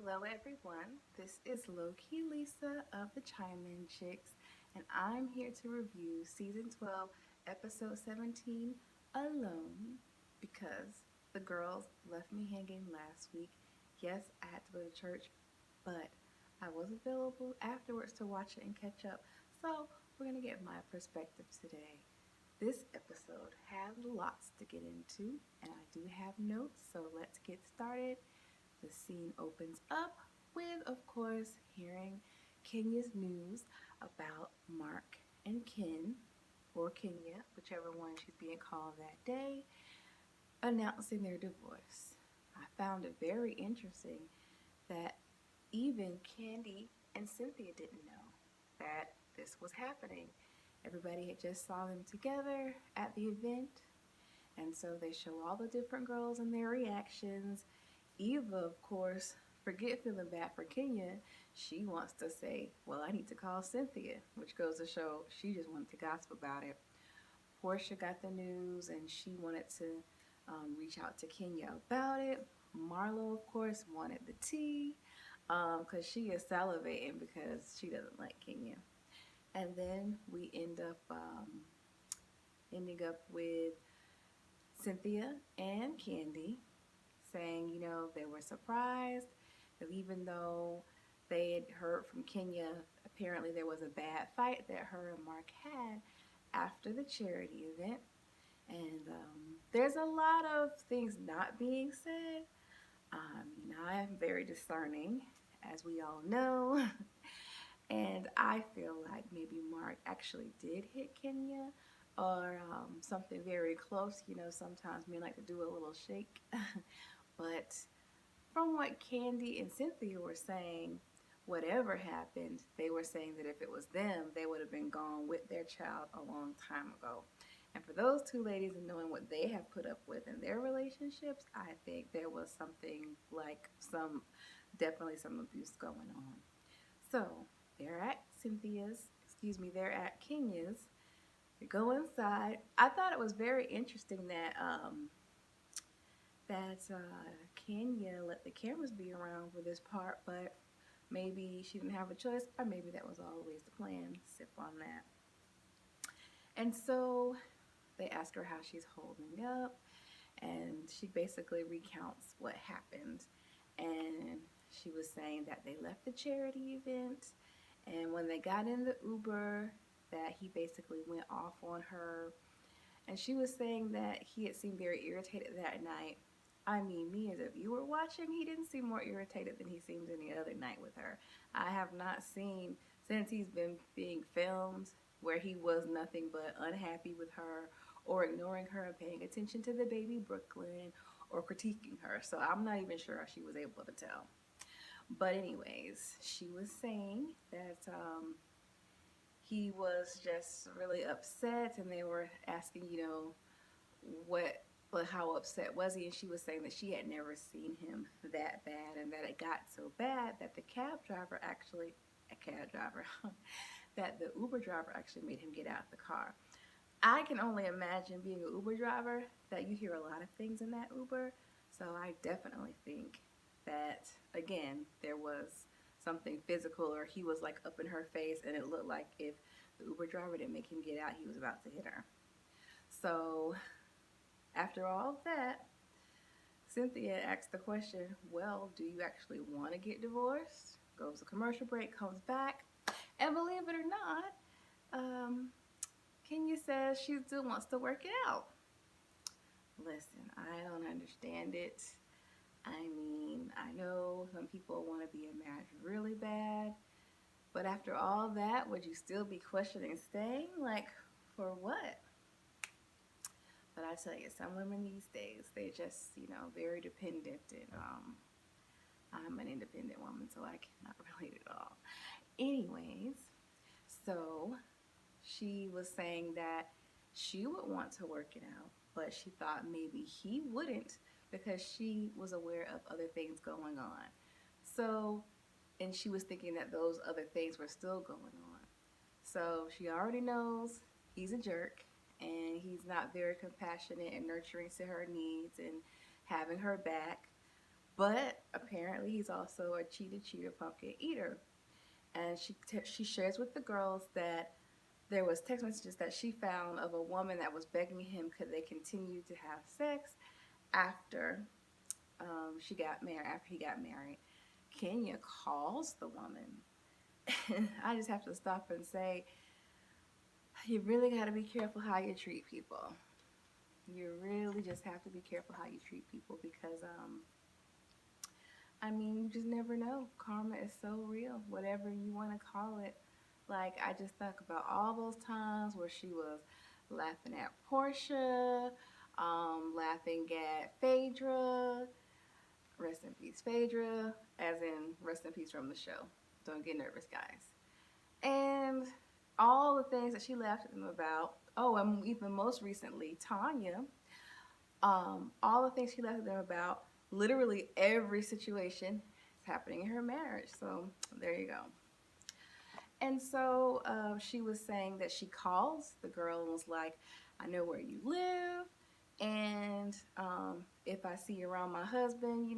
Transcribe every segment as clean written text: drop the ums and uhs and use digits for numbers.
Hello, everyone. This is Low-Key Lisa of the Chime-In Chicks, and I'm here to review Season 12, Episode 17, Alone, because the girls left me hanging last week. Yes, I had to go to church, but I was available afterwards to watch it and catch up, so we're going to get my perspective today. This episode has lots to get into, and I do have notes, so let's get started. The scene opens up with, of course, hearing Kenya's news about Mark and Ken, or Kenya, whichever one she's being called that day, announcing their divorce. I found it very interesting that even Candy and Cynthia didn't know that this was happening. Everybody had just saw them together at the event, and so they show all the different girls and their reactions. Eva, of course, forget feeling bad for Kenya. She wants to say, well, I need to call Cynthia, which goes to show she just wanted to gossip about it. Portia got the news and she wanted to reach out to Kenya about it. Marlo, of course, wanted the tea because she is salivating because she doesn't like Kenya. And then we ending up with Cynthia and Candy saying, they were surprised that even though they had heard from Kenya, apparently there was a bad fight that her and Mark had after the charity event. And there's a lot of things not being said. I am very discerning, as we all know. And I feel like maybe Mark actually did hit Kenya or something very close. Sometimes men like to do a little shake. But from what Candy and Cynthia were saying, whatever happened, they were saying that if it was them, they would have been gone with their child a long time ago. And for those two ladies and knowing what they have put up with in their relationships, I think there was something like definitely some abuse going on. So they're at they're at Kenya's. They go inside. I thought it was very interesting that Kenya let the cameras be around for this part, but maybe she didn't have a choice, or maybe that was always the plan. Sip on that. And so they ask her how she's holding up, and she basically recounts what happened. And she was saying that they left the charity event, and when they got in the Uber, that he basically went off on her. And she was saying that he had seemed very irritated that night. I mean, me as a viewer watching, he didn't seem more irritated than he seemed any other night with her. I have not seen, since he's been being filmed, where he was nothing but unhappy with her or ignoring her and paying attention to the baby Brooklyn or critiquing her. So I'm not even sure how she was able to tell. But anyways, she was saying that he was just really upset, and they were asking, what, like, how upset was he? And she was saying that she had never seen him that bad, and that it got so bad that that the Uber driver actually made him get out of the car. I can only imagine being an Uber driver that you hear a lot of things in that Uber. So I definitely think that, again, there was something physical, or he was like up in her face, and it looked like if the Uber driver didn't make him get out, he was about to hit her. So after all of that, Cynthia asked the question, well, do you actually want to get divorced? Goes to commercial break, comes back, and believe it or not, Kenya says she still wants to work it out. Listen, I don't understand it. I mean, I know some people want to be in marriage really bad, but after all that, would you still be questioning staying? Like, for what? But I tell you, some women these days, they're just, very dependent. And I'm an independent woman, so I cannot relate at all. Anyways, so she was saying that she would want to work it out, but she thought maybe he wouldn't because she was aware of other things going on. So, and she was thinking that those other things were still going on. So she already knows he's a jerk and he's not very compassionate and nurturing to her needs and having her back. But apparently, he's also a cheater, pumpkin eater. And she shares with the girls that there was text messages that she found of a woman that was begging him could they continue to have sex after she got married. After he got married, Kenya calls the woman. And I just have to stop and say, you really got to be careful how you treat people. You really just have to be careful how you treat people because I mean, you just never know. Karma is so real, whatever you want to call it. Like, I just think about all those times where she was laughing at Portia, laughing at Phaedra. Rest in peace, Phaedra, as in rest in peace from the show. Don't get nervous, guys. And all the things that she laughed at them about. Oh, and even most recently, Tanya, all the things she left them about, literally every situation is happening in her marriage. So there you go. And so she was saying that she calls the girl and was like, I know where you live. And if I see you around my husband,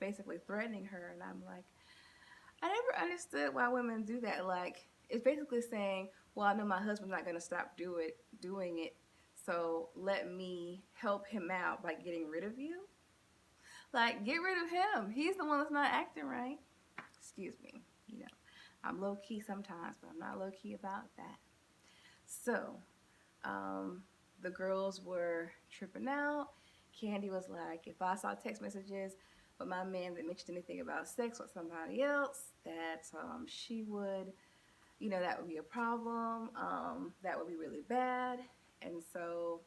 basically threatening her. And I'm like, I never understood why women do that. Like, it's basically saying, well, I know my husband's not going to stop doing it. So let me help him out by getting rid of you. Like, get rid of him. He's the one that's not acting right. Excuse me. I'm low key sometimes, but I'm not low key about that. So, the girls were tripping out. Candy was like, if I saw text messages but my man that mentioned anything about sex with somebody else, that she would, that would be a problem. That would be really bad. And so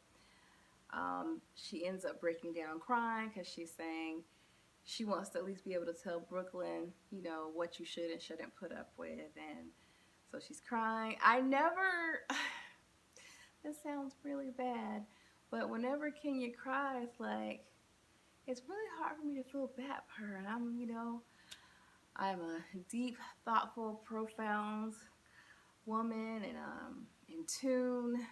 she ends up breaking down crying because she's saying she wants to at least be able to tell Brooklyn, what you should and shouldn't put up with. And so she's crying. I never, this sounds really bad, but whenever Kenya cries, like, it's really hard for me to feel bad for her. And I'm a deep, thoughtful, profound woman, and I'm in tune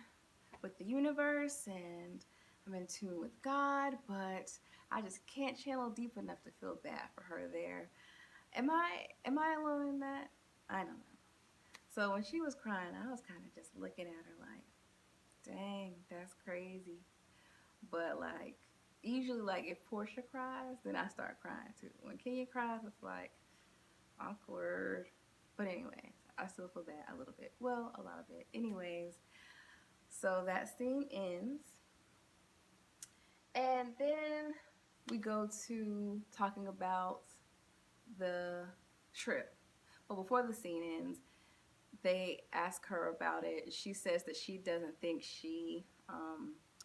with the universe, and I'm in tune with God, but I just can't channel deep enough to feel bad for her there. Am I alone in that? I don't know. So when she was crying, I was kind of just looking at her like, dang, that's crazy. But like, usually like if Portia cries, then I start crying too. When Kenya cries, it's like awkward. But anyways, I still feel bad a little bit. Well, a lot of it. Anyways, so that scene ends. And then we go to talking about the trip. But before the scene ends, they ask her about it. She says that she doesn't think she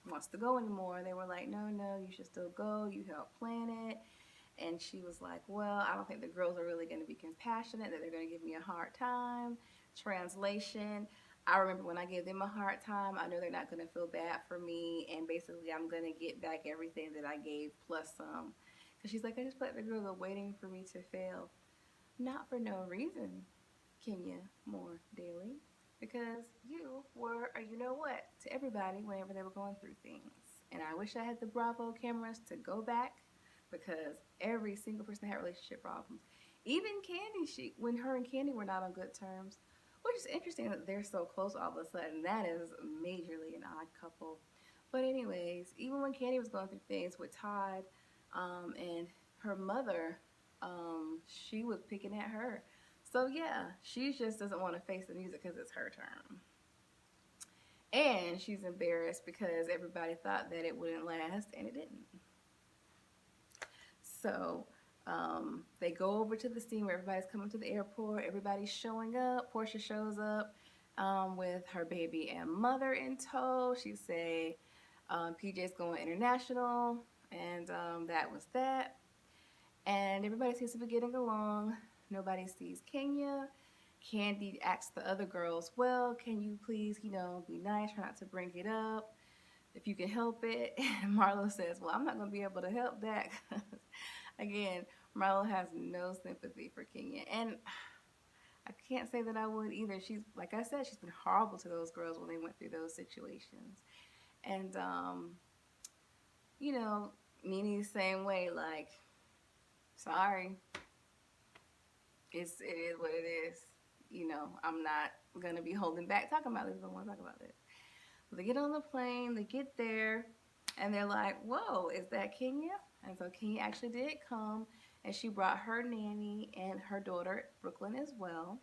wants to go anymore. They were like, no, you should still go. You helped plan it. And she was like, well, I don't think the girls are really going to be compassionate, that they're going to give me a hard time. Translation, I remember when I gave them a hard time, I know they're not going to feel bad for me. And basically, I'm going to get back everything that I gave plus some. Because she's like, I just feel like the girls are waiting for me to fail. Not for no reason, Kenya Moore Daly. Because you were, or you know what, to everybody whenever they were going through things. And I wish I had the Bravo cameras to go back, because every single person had relationship problems. Even Candy, when her and Candy were not on good terms, which is interesting that they're so close all of a sudden. That is majorly an odd couple. But anyways, even when Candy was going through things with Todd and her mother, she was picking at her. So yeah, she just doesn't want to face the music because it's her turn. And she's embarrassed because everybody thought that it wouldn't last, and it didn't. So they go over to the scene where everybody's coming to the airport. Everybody's showing up. Portia shows up with her baby and mother in tow. She say PJ's going international, and that was that. And everybody seems to be getting along. Nobody sees Kenya. Candy asks the other girls, well, can you please, be nice, try not to bring it up if you can help it. And Marlo says, well, I'm not going to be able to help that. Again, Marlo has no sympathy for Kenya. And I can't say that I would either. She's, like I said, she's been horrible to those girls when they went through those situations. And, NeNe the same way, like, Sorry, it is what it is. You know, I'm not gonna be holding back talking about this. I don't want to talk about this. So they get on the plane, they get there, and they're like, "Whoa, is that Kenya?" And so Kenya actually did come, and she brought her nanny and her daughter Brooklyn as well.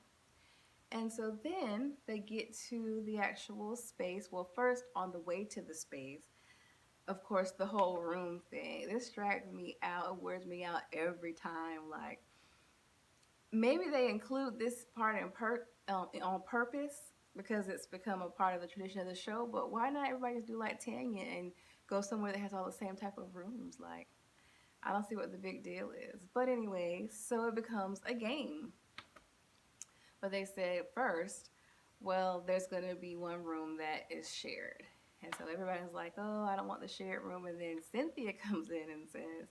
And so then they get to the actual space. Well, first on the way to the space, of course, the whole room thing. This drags me out. It wears me out every time. Like maybe they include this part on purpose because it's become a part of the tradition of the show. But why not everybody just do like Tanya and go somewhere that has all the same type of rooms? Like I don't see what the big deal is. But anyway, so it becomes a game. But they said first, well, there's going to be one room that is shared. And so everybody's like, oh, I don't want the shared room. And then Cynthia comes in and says,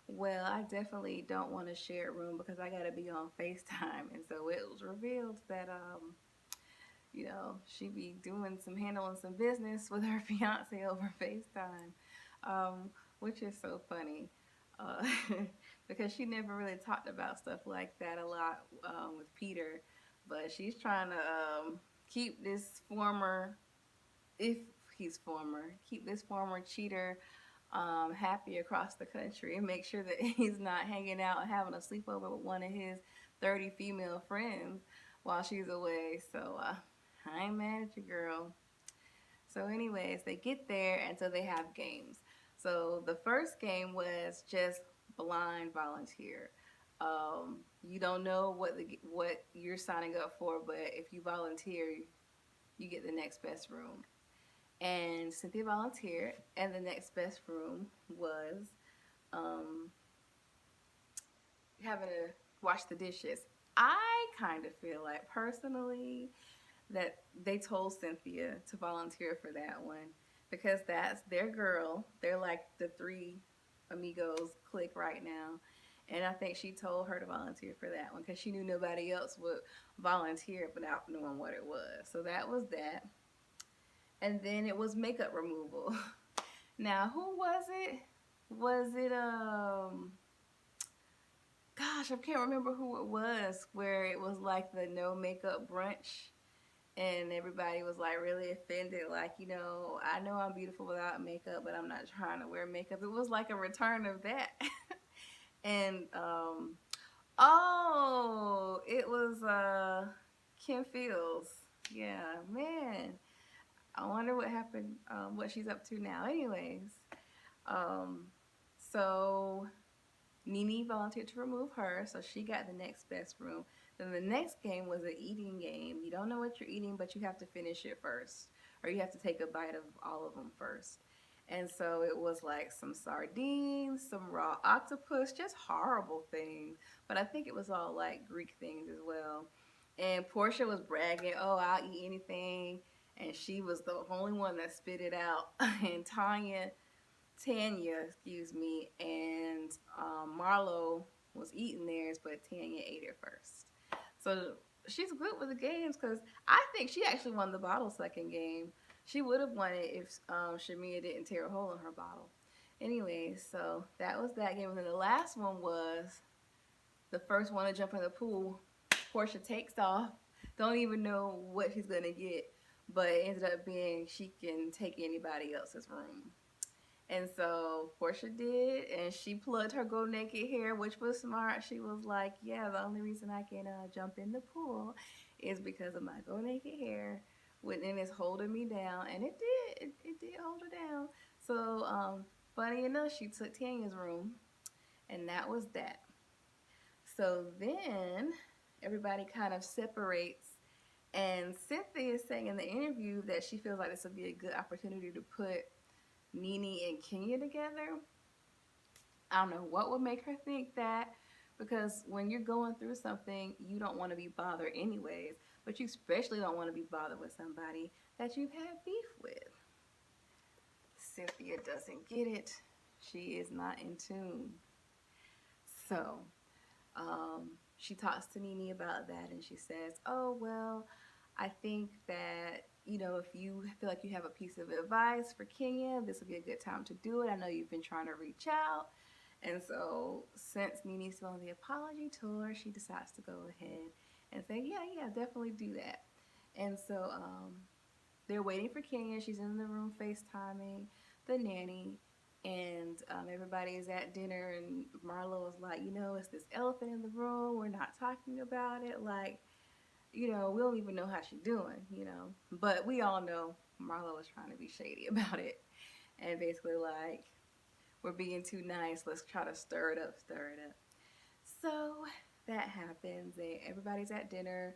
well, I definitely don't want a shared room because I got to be on FaceTime. And so it was revealed that, she be handling some business with her fiance over FaceTime, which is so funny. Uh, because she never really talked about stuff like that a lot with Peter, but she's trying to keep this former, if he's former, keep this former cheater happy across the country and make sure that he's not hanging out and having a sleepover with one of his 30 female friends while she's away. So I ain't mad at you, girl. So, anyways, they get there and so they have games. So the first game was just blind volunteer. You don't know what you're signing up for, but if you volunteer, you get the next best room. And Cynthia volunteered, and the next best room was um, having to wash the dishes. I kind of feel like personally that they told Cynthia to volunteer for that one because that's their girl. They're like the three amigos clique right now. And I think she told her to volunteer for that one because she knew nobody else would volunteer without knowing what it was. So that was that. And then it was makeup removal. Now, who was it? Was it gosh, I can't remember who it was where it was like the no makeup brunch and everybody was like really offended, like, I know I'm beautiful without makeup, but I'm not trying to wear makeup. It was like a return of that. And oh, it was Kim Fields. Yeah, man. I wonder what happened, what she's up to now. Anyways, um, so NeNe volunteered to remove her, so she got the next best room. Then the next game was an eating game. You don't know what you're eating, but you have to finish it first, or you have to take a bite of all of them first. And so it was like some sardines, some raw octopus, just horrible things. But I think it was all like Greek things as well. And Portia was bragging, "Oh, I'll eat anything," and she was the only one that spit it out. And Tanya, excuse me, and Marlo was eating theirs, but Tanya ate it first. So she's good with the games because I think she actually won the bottle second game. She would have won it if Shamia didn't tear a hole in her bottle. Anyway, so that was that game. And then the last one was the first one to jump in the pool. Portia takes off. Don't even know what she's going to get, but it ended up being she can take anybody else's room. And so Portia did, and she plugged her go naked hair, which was smart. She was like, "Yeah, the only reason I can jump in the pool is because of my go naked hair, and it's holding me down." And it did, it did hold her down. So funny enough, she took Tanya's room, and that was that. So then everybody kind of separates, and Cynthia is saying in the interview that she feels like this would be a good opportunity to put NeNe and Kenya together. I don't know what would make her think that because when you're going through something, you don't want to be bothered anyways, but you especially don't want to be bothered with somebody that you've had beef with. Cynthia doesn't get it. She is not in tune. So, she talks to NeNe about that and she says, "Oh, well, I think that, if you feel like you have a piece of advice for Kenya, this would be a good time to do it. I know you've been trying to reach out." And so, since NeNe's still on the apology tour, she decides to go ahead and say, yeah, yeah, definitely do that. And so, they're waiting for Kenya. She's in the room FaceTiming the nanny, and everybody is at dinner. And Marlo is like, it's this elephant in the room. We're not talking about it. Like, we don't even know how she's doing. But we all know Marlo was trying to be shady about it. And basically, like, we're being too nice. Let's try to stir it up, stir it up. So that happens. Everybody's at dinner.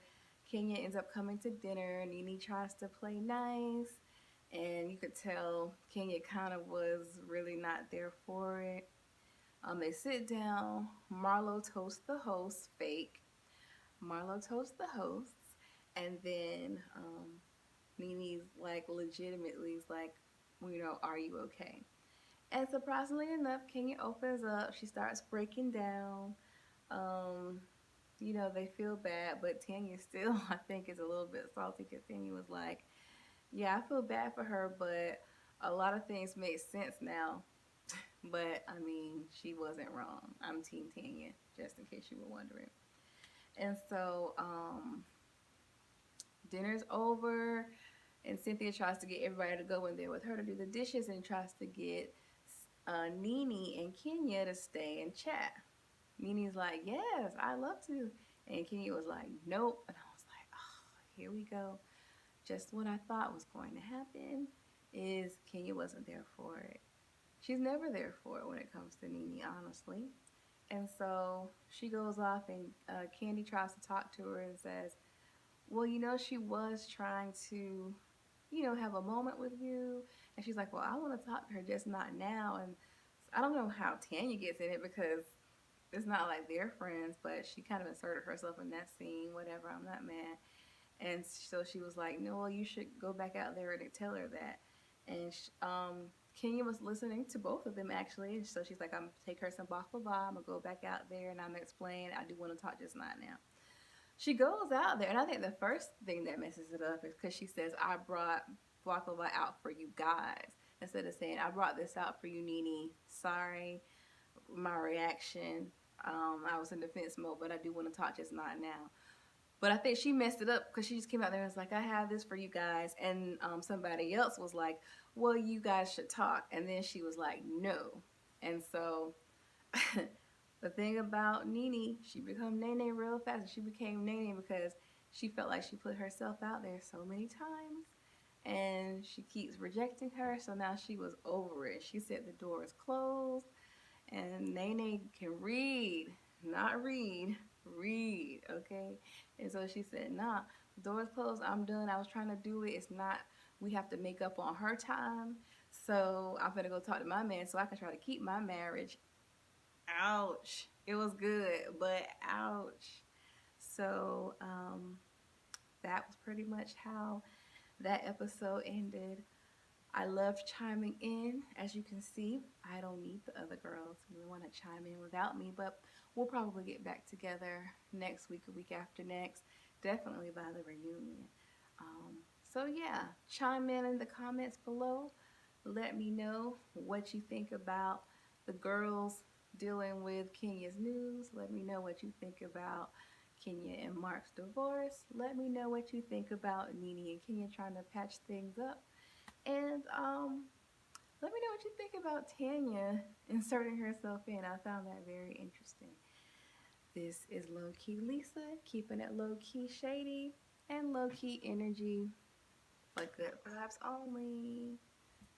Kenya ends up coming to dinner. NeNe tries to play nice. And you could tell Kenya kind of was really not there for it. They sit down. Marlo toasts the host, fake. Marlo toasts the hosts. And then NeNe's like, legitimately is like, are you okay? And surprisingly enough, Kenya opens up. She starts breaking down. Um, they feel bad, but Tanya still, I think, is a little bit salty because Tanya was like, yeah, I feel bad for her, but a lot of things make sense now. But I mean, she wasn't wrong. I'm Team Tanya, just in case you were wondering. And so, dinner's over, and Cynthia tries to get everybody to go in there with her to do the dishes and tries to get NeNe and Kenya to stay and chat. NeNe's like, yes, I love to. And Kenya was like, nope. And I was like, oh, here we go. Just what I thought was going to happen is Kenya wasn't there for it. She's never there for it when it comes to NeNe, honestly. And so she goes off, and Candy tries to talk to her and says, well, she was trying to, have a moment with you. And she's like, well, I want to talk to her, just not now. And I don't know how Tanya gets in it because it's not like they're friends, but she kind of inserted herself in that scene, whatever, I'm not mad. And so she was like, no, you should go back out there and tell her that. And Kenya was listening to both of them, actually. And so she's like, I'm going to take her some baklava. I'm going to go back out there and I'm going to explain. I do want to talk, just not now. She goes out there, and I think the first thing that messes it up is because she says, I brought baklava out for you guys. Instead of saying, I brought this out for you, NeNe. Sorry, my reaction. I was in defense mode, but I do want to talk, just not now. But I think she messed it up because she just came out there and was like, I have this for you guys. And somebody else was like, well, you guys should talk. And then she was like, no. And so the thing about NeNe, she became NeNe real fast. She became NeNe because she felt like she put herself out there so many times. And she keeps rejecting her. So now she was over it. She said the door is closed. And NeNe can read, not read, read, okay? And so she said, nah, the door's closed, I'm done. I was trying to do it. It's not, we have to make up on her time. So I'm gonna go talk to my man so I can try to keep my marriage. Ouch. It was good, but ouch. So that was pretty much how that episode ended. I love chiming in. As you can see, I don't need the other girls who want to chime in without me, but we'll probably get back together next week or week after next, definitely by the reunion. So yeah, chime in the comments below. Let me know what you think about the girls dealing with Kenya's news. Let me know what you think about Kenya and Marc's divorce. Let me know what you think about NeNe and Kenya trying to patch things up. And let me know what you think about Tanya inserting herself in. I found that very interesting. This is Low Key Lisa, keeping it low key shady and low key energy, but good vibes only.